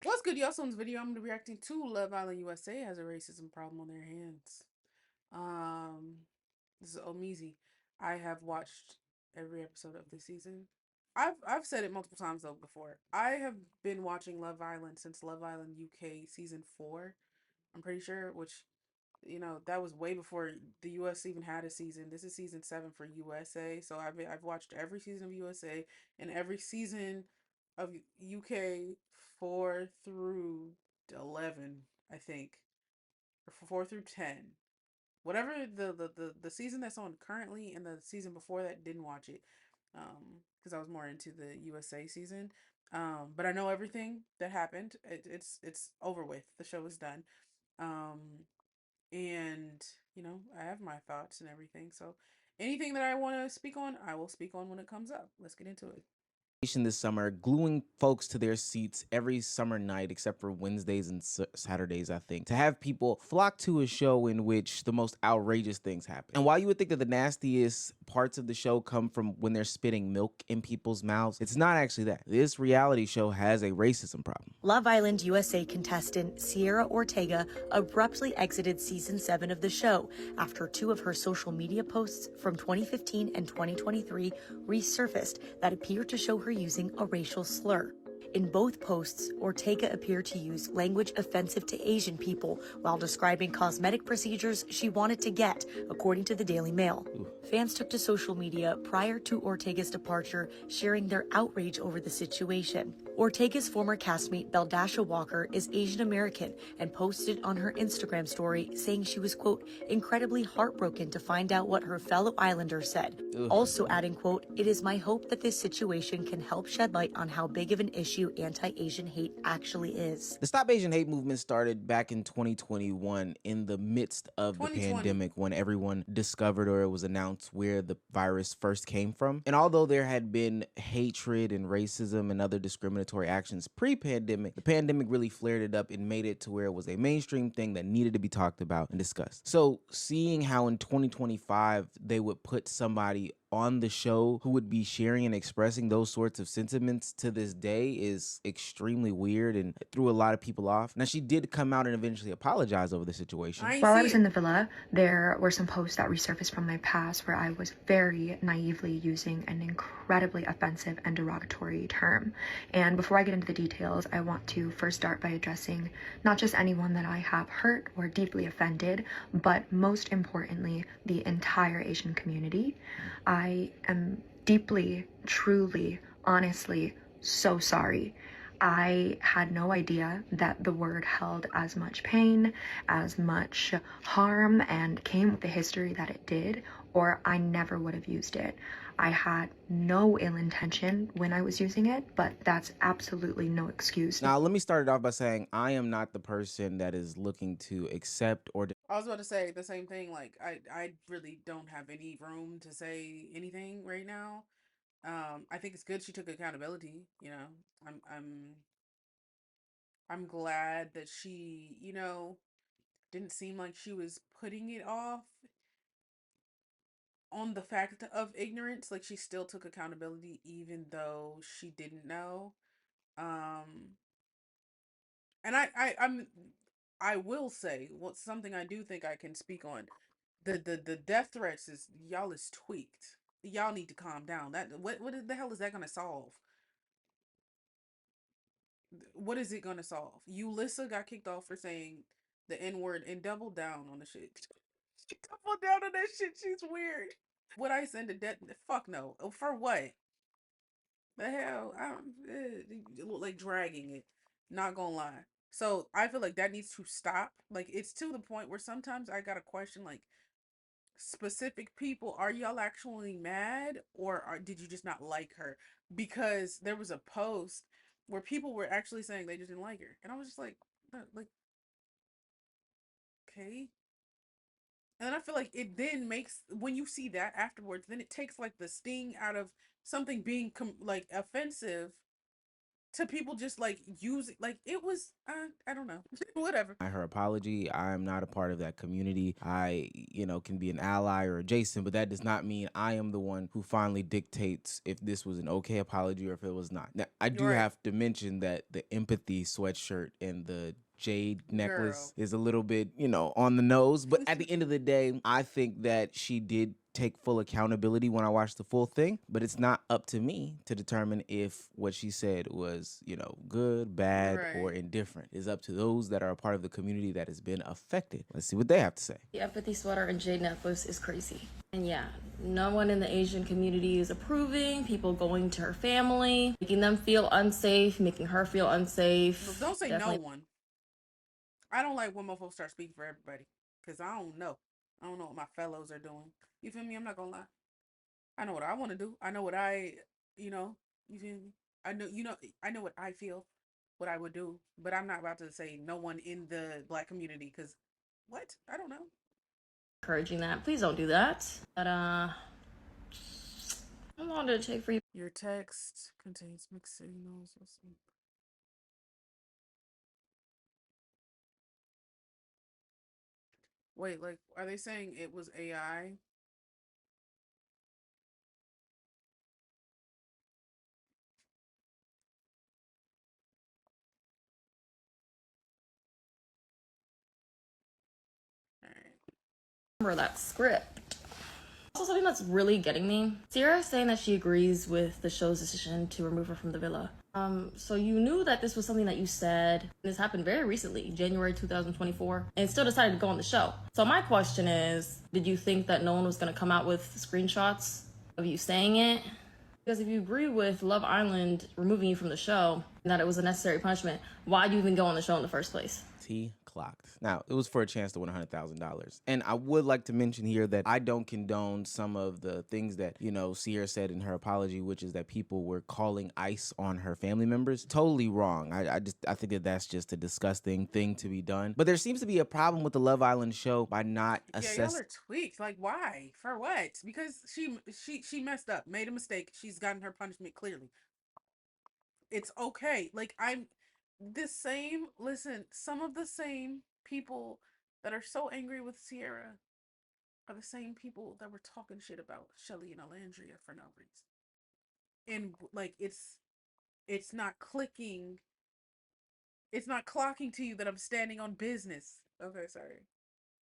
What's good, y'all? So in this video, I'm gonna be reacting to Love Island USA has a racism problem on their hands. This is Omizi. I have watched every episode of this season. I've said it multiple times though before. I have been watching Love Island since Love Island UK season 4. I'm pretty sure, which that was way before the US even had a season. This is season 7 for USA. So I've watched every season of USA and every season of UK 4 through 11, I think, or 4 through 10. Whatever the season that's on currently and the season before that, didn't watch it. Because I was more into the USA season. But I know everything that happened. It's over with. The show is done. Um and I have my thoughts and everything. So anything that I want to speak on, I will speak on when it comes up. Let's get into it. This summer, gluing folks to their seats every summer night, except for Wednesdays and Saturdays, I think, to have people flock to a show in which the most outrageous things happen. And while you would think that the nastiest parts of the show come from when they're spitting milk in people's mouths, it's not actually that. This reality show has a racism problem. Love Island USA contestant Sierra Ortega abruptly exited season 7 of the show after 2 of her social media posts from 2015 and 2023 resurfaced that appeared to show her using a racial slur. In both posts, Ortega appeared to use language offensive to Asian people while describing cosmetic procedures she wanted to get, according to the Daily Mail. Fans took to social media prior to Ortega's departure, sharing their outrage over the situation. Ortega's former castmate Beldasha Walker is Asian American and posted on her Instagram story saying she was, quote, incredibly heartbroken to find out what her fellow Islander said. Also adding, quote, it is my hope that this situation can help shed light on how big of an issue anti-Asian hate actually is. The Stop Asian Hate movement started back in 2021 in the midst of the pandemic, when everyone discovered, or it was announced, where the virus first came from. And although there had been hatred and racism and other discriminatory actions pre-pandemic, the pandemic really flared it up and made it to where it was a mainstream thing that needed to be talked about and discussed. So seeing how in 2025 they would put somebody on the show who would be sharing and expressing those sorts of sentiments to this day is extremely weird and threw a lot of people off. Now, she did come out and eventually apologize over the situation. While I was in the villa, there were some posts that resurfaced from my past where I was very naively using an incredibly offensive and derogatory term. And before I get into the details, I want to first start by addressing not just anyone that I have hurt or deeply offended, but most importantly, the entire Asian community. I am deeply, truly, honestly so sorry. I had no idea that the word held as much pain, as much harm, and came with the history that it did, or I never would have used it. I had no ill intention when I was using it, but that's absolutely no excuse. Now, let me start it off by saying I am not the person that is looking to accept or... I was about to say the same thing. Like, I really don't have any room to say anything right now. I think it's good she took accountability. I'm glad that she, didn't seem like she was putting it off on the fact of ignorance. Like, she still took accountability even though she didn't know. And I will say something I do think I can speak on. The death threats is y'all is tweaked. Y'all need to calm down. What the hell is that gonna solve? What is it gonna solve? Yulissa got kicked off for saying the N-word and doubled down on the shit. She doubled down on that shit. She's weird. Would I send a death? Fuck no. For what? The hell? Look like dragging it. Not gonna lie. So I feel like that needs to stop. Like, it's to the point where sometimes I gotta question, like, specific people. Are y'all actually mad, or did you just not like her? Because there was a post where people were actually saying they just didn't like her, and I was just like, okay. And then I feel like it then makes, when you see that afterwards, then it takes like the sting out of something being like offensive to people just like using like it was I don't know. Whatever. Her apology. I'm not a part of that community. I, can be an ally or adjacent, but that does not mean I am the one who finally dictates if this was an okay apology or if it was not. Now, I do Right. have to mention that the empathy sweatshirt and the jade necklace Girl. is a little bit, on the nose. But at the end of the day, I think that she did take full accountability when I watched the full thing, but it's not up to me to determine if what she said was, good, bad, or Right. indifferent. It's up to those that are a part of the community that has been affected. Let's see what they have to say. The empathy sweater and jade necklace is crazy. And yeah, no one in the Asian community is approving, people going to her family, making them feel unsafe, making her feel unsafe. Well, don't say Definitely. no one. I don't like when mofos start speaking for everybody. Cause I don't know. I don't know what my fellows are doing. You feel me? I'm not gonna lie. I know what I want to do. I know what you know, you feel me? I know what I feel, what I would do. But I'm not about to say no one in the black community. Cause what? I don't know. Encouraging that. Please don't do that. But how long did it take for you? Your text contains mixed signals. Wait, like, are they saying it was AI? All right. Remember that script. Also, something that's really getting me. Sierra is saying that she agrees with the show's decision to remove her from the villa. So you knew that this was something that you said. This happened very recently, January 2024, and still decided to go on the show. So my question is, did you think that no one was going to come out with screenshots of you saying it? Because if you agree with Love Island removing you from the show and that it was a necessary punishment, why'd you even go on the show in the first place? T clocked. Now, it was for a chance to win $100,000. And I would like to mention here that I don't condone some of the things that, Sierra said in her apology, which is that people were calling ICE on her family members. Totally wrong. I think that that's just a disgusting thing to be done. But there seems to be a problem with the Love Island show by not Yeah, y'all are tweaked. Like, why? For what? Because she messed up, made a mistake. She's gotten her punishment clearly. It's okay. Like I'm the same. Listen, some of the same people that are so angry with Sierra are the same people that were talking shit about Shelly and Alandria for no reason. And like it's not clicking. It's not clocking to you that I'm standing on business. Okay, sorry.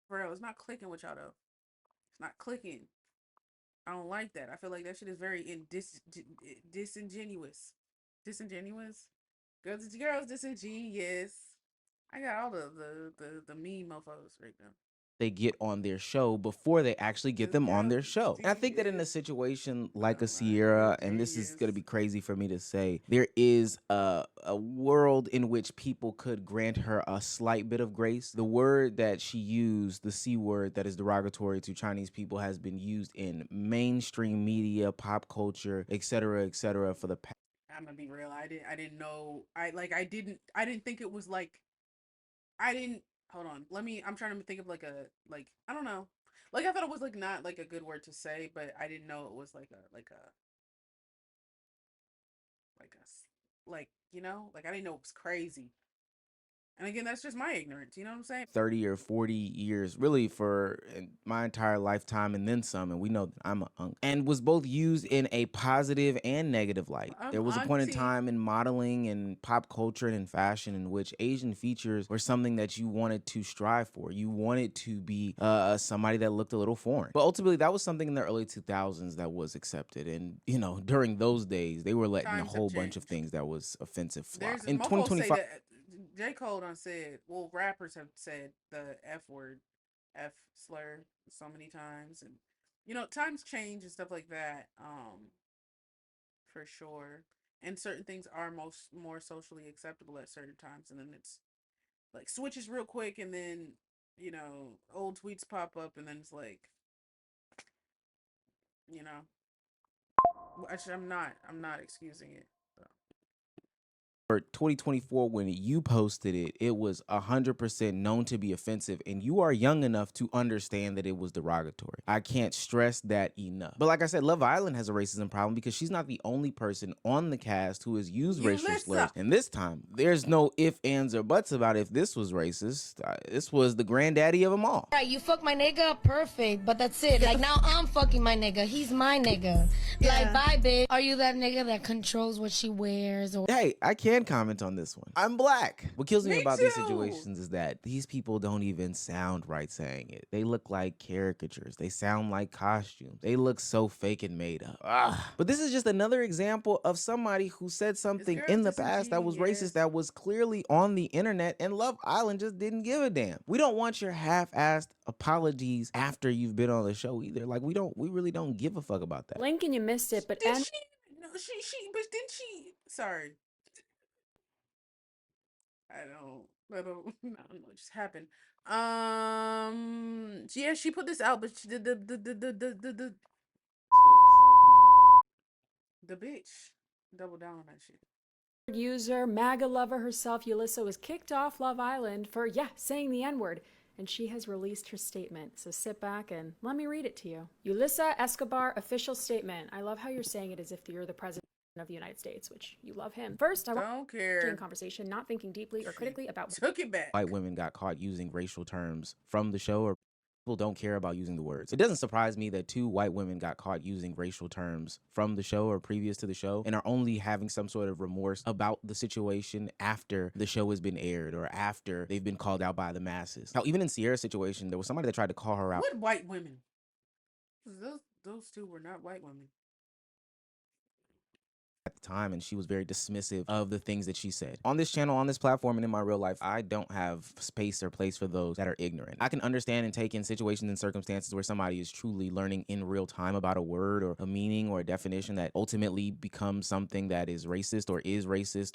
Bro, it's not clicking with y'all though. It's not clicking. I don't like that. I feel like that shit is very disingenuous. Disingenuous? Girls disingenuous. I got all the meme mofos right now. they get on their show before they actually get them on their show. And I think that in a situation like a Sierra, and this is going to be crazy for me to say, there is a world in which people could grant her a slight bit of grace. The word that she used, the C word that is derogatory to Chinese people, has been used in mainstream media, pop culture, etc., for the past. I'm gonna be real. I didn't know. I didn't think it was like I didn't hold on. I'm trying to think of like a like I don't know. Like I thought it was like not like a good word to say, but I didn't know it was like a like like I didn't know it was crazy. And again, that's just my ignorance. You know what I'm saying? 30 or 40 years, really for my entire lifetime and then some. And we know that I'm a unk. And was both used in a positive and negative light. There was a point in time in modeling and pop culture and in fashion in which Asian features were something that you wanted to strive for. You wanted to be somebody that looked a little foreign. But ultimately, that was something in the early 2000s that was accepted. And, during those days, they were letting a whole bunch of things that was offensive fly. In 2025. J. Cole done said, well, rappers have said the F word, F slur so many times. And, times change and stuff like that, for sure. And certain things are more socially acceptable at certain times. And then it's like switches real quick. And then, old tweets pop up. And then it's like, you know, actually, I'm not excusing it. So. For 2024, when you posted it, it was 100% known to be offensive, and you are young enough to understand that it was derogatory. I can't stress that enough. But like I said, Love Island has a racism problem because she's not the only person on the cast who has used racial slurs. And this time, there's no ifs, ands, or buts about if this was racist. This was the granddaddy of them all. Right, you fuck my nigga, perfect, but that's it. Like, now I'm fucking my nigga. He's my nigga. Like, bye, bitch. Are you that nigga that controls what she wears? Or Hey, I can comment on this one. I'm black. What kills me about too. these situations is that these people don't even sound right saying it. They look like caricatures. They sound like costumes. They look so fake and made up. But this is just another example of somebody who said something in the past that was racist, that was clearly on the internet, and Love Island just didn't give a damn. We don't want your half-assed apologies after you've been on the show either. Like, we really don't give a fuck about that. Link and you missed it, but Did she? No, but didn't she? Sorry. I don't know. It just happened. Yeah, she put this out, but she did the bitch double down on that shit. user, MAGA lover herself, Yulissa, was kicked off Love Island for, saying the N-word. And she has released her statement. So sit back and let me read it to you. Yulissa Escobar official statement. I love how you're saying it as if you're the president of the United States, which you love him. First, I don't care. In conversation, not thinking deeply or critically about. Took it back. White women got caught using racial terms from the show, or people don't care about using the words. It doesn't surprise me that 2 white women got caught using racial terms from the show or previous to the show and are only having some sort of remorse about the situation after the show has been aired or after they've been called out by the masses. Now, even in Sierra's situation, there was somebody that tried to call her out. What white women? Those 2 were not white women At the time, and she was very dismissive of the things that she said. On this channel, on this platform, and in my real life, I don't have space or place for those that are ignorant. I can understand and take in situations and circumstances where somebody is truly learning in real time about a word or a meaning or a definition that ultimately becomes something that is racist or,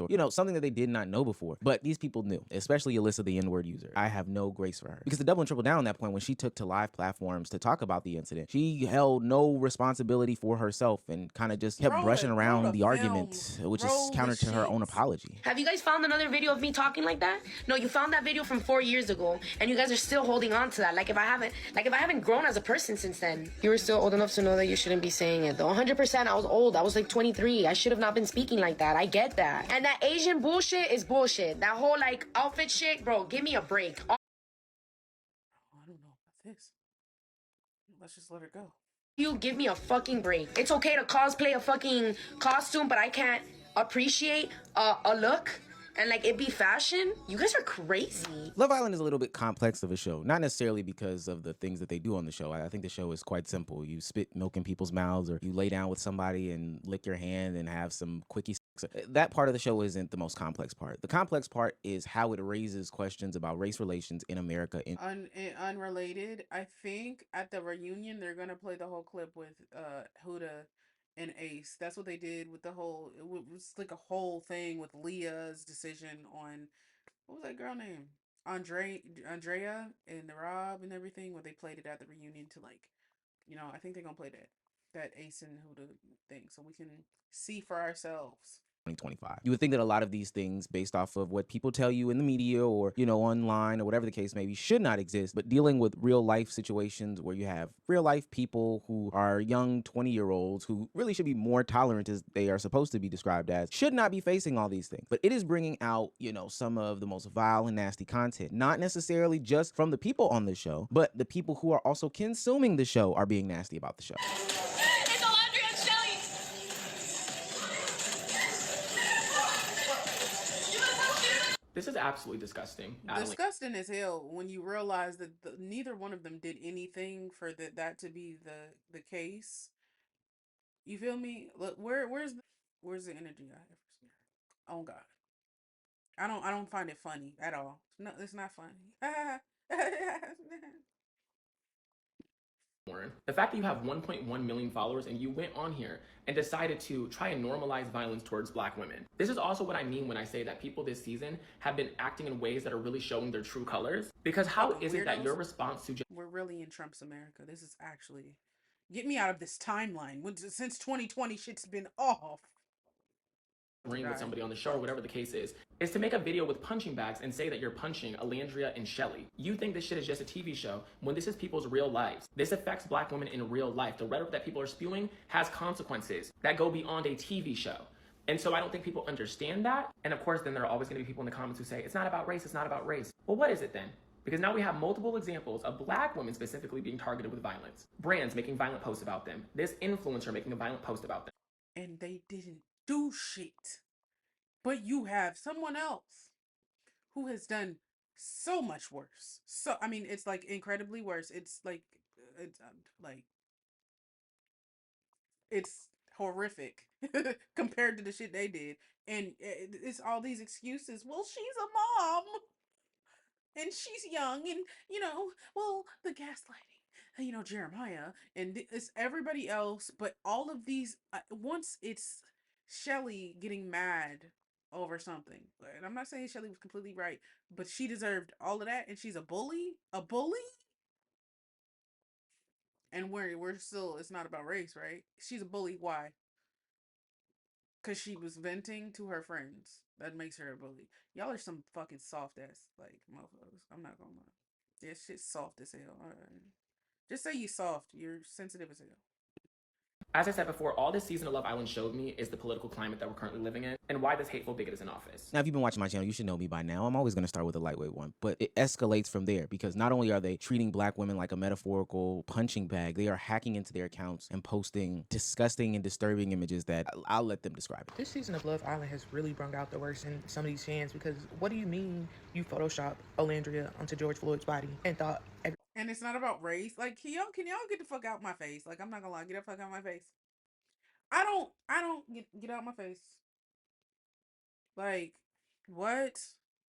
you know, something that they did not know before. But these people knew, especially Yulissa, the N-word user. I have no grace for her. Because the double and triple down on that point, when she took to live platforms to talk about the incident, she held no responsibility for herself and kind of just kept brushing around the argument, which is counter to her own apology. have you guys found another video of me talking like that? No, you found that video from 4 years ago, and you guys are still holding on to that. Like if I haven't grown as a person since then. You were still old enough to know that you shouldn't be saying it, though. 100%, I was old. I was like 23. I should have not been speaking like that. I get that. And that Asian bullshit is bullshit. That whole like outfit shit, bro. Give me a break. I don't know about this. Let's just let her go. You give me a fucking break. It's okay to cosplay a fucking costume, but I can't appreciate a look and like it be fashion. You guys are crazy. Love Island is a little bit complex of a show, not necessarily because of the things that they do on the show. I think the show is quite simple. You spit milk in people's mouths, or you lay down with somebody and lick your hand and have some quickie. That part of the show isn't the most complex part. The complex part is how it raises questions about race relations in America. Unrelated, I think at the reunion they're gonna play the whole clip with Huda and Ace. That's what they did with the whole. It was like a whole thing with Leah's decision on what was that girl name? Andrea and Rob and everything. Where they played it at the reunion to like, I think they're gonna play that Ace and Huda thing so we can see for ourselves. 2025. You would think that a lot of these things, based off of what people tell you in the media or, online or whatever the case may be, should not exist. But dealing with real life situations where you have real life people who are young 20-year-olds who really should be more tolerant as they are supposed to be described as, should not be facing all these things. But it is bringing out, some of the most vile and nasty content, not necessarily just from the people on the show, but the people who are also consuming the show are being nasty about the show. This is absolutely disgusting. Disgusting as hell when you realize that neither one of them did anything for that to be the case. You feel me? Look, where's the energy I have? Oh God, I don't find it funny at all. No, it's not funny. The fact that you have 1.1 million followers and you went on here and decided to try and normalize violence towards Black women. This is also what I mean when I say that people this season have been acting in ways that are really showing their true colors. Because how is it that your response to we're really in Trump's America? This is actually get me out of this timeline. Since 2020, shit's been off. ring with somebody on the show or whatever the case is to make a video with punching bags and say that you're punching Alandria and Shelly. You think this shit is just a TV show when this is people's real lives. This affects black women in real life. The rhetoric that people are spewing has consequences that go beyond a TV show. And so I don't think people understand that. And of course, then there are always going to be people in the comments who say, it's not about race, it's not about race. Well, what is it then? Because now we have multiple examples of black women specifically being targeted with violence. Brands making violent posts about them. This influencer making a violent post about them. And they didn't do shit. But you have someone else who has done so much worse. So, I mean, it's like incredibly worse. It's like, it's horrific compared to the shit they did. And it's all these excuses. Well, she's a mom. And she's young, and well, the gaslighting, Jeremiah, and it's everybody else, but all of these. Once it's Shelly getting mad over something, and I'm not saying Shelly was completely right, but she deserved all of that, and she's a bully, and we're still. It's not about race, right? She's a bully. Why? Because she was venting to her friends. That makes her a bully. Y'all are some fucking soft ass, like, motherfuckers. I'm not gonna lie. Yeah, shit's soft as hell. Just say you soft. You're sensitive as hell. As I said before, all this season of Love Island showed me is the political climate that we're currently living in and why this hateful bigot is in office. Now, if you've been watching my channel, you should know me by now. I'm always going to start with a lightweight one, but it escalates from there because not only are they treating black women like a metaphorical punching bag, they are hacking into their accounts and posting disgusting and disturbing images that I'll let them describe it. This season of Love Island has really brought out the worst in some of these fans because what do you mean you Photoshop Alandria onto George Floyd's body and thought and it's not about race. Like, can y'all get the fuck out my face? Like, I'm not gonna lie, get the fuck out my face. I don't get out my face. Like, what?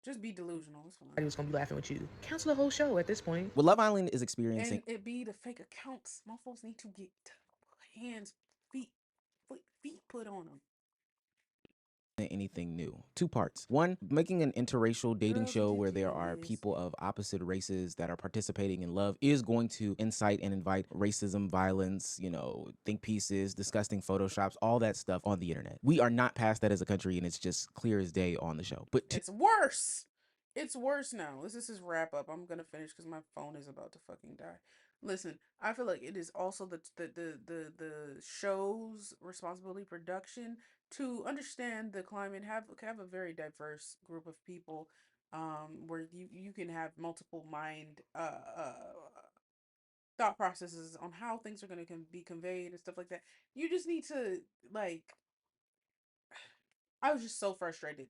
Just be delusional. It's fine. everybody was gonna be laughing with you? Cancel the whole show at this point. What Love Island is experiencing, and it be the fake accounts. Motherfuckers need to get hands, feet put on them. anything new. Two parts. One, making an interracial dating Girls, show did where you there know are this? people of opposite races that are participating in love is going to incite and invite racism, violence, think pieces, disgusting photoshops, all that stuff on the internet. We are not past that as a country, and it's just clear as day on the show. But It's worse. It's worse now. This is his wrap up. I'm gonna finish because my phone is about to fucking die. Listen, I feel like it is also the show's responsibility, production, to understand the climate, have a very diverse group of people, where you can have multiple mind thought processes on how things are gonna be conveyed and stuff like that. You just need to, like, I was just so frustrated.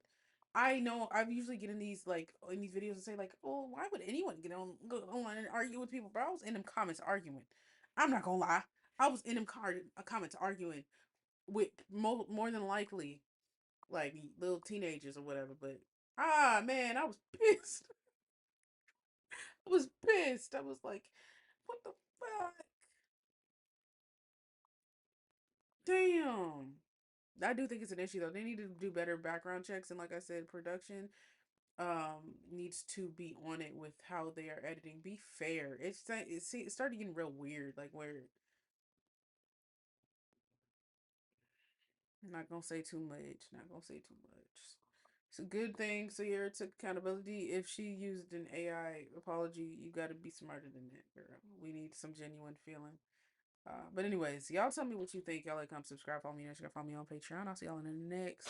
I know I usually get in these videos and say like, "Oh, why would anyone go online and argue with people?" But I was in them comments arguing. I'm not gonna lie, I was in them comments arguing with more than likely like little teenagers or whatever. But man, I was pissed. I was pissed. I was like, "What the fuck? Damn." I do think it's an issue though. They need to do better background checks, and like I said, production needs to be on it with how they are editing. Be fair. It's starting getting real weird. Like, where I'm not gonna say too much. Not gonna say too much. It's a good thing Sierra took accountability. If she used an AI apology, you got to be smarter than that, girl. We need some genuine feeling. But anyways, y'all tell me what you think. Y'all like, comment, subscribe, follow me on Instagram, follow me on Patreon. I'll see y'all in the next.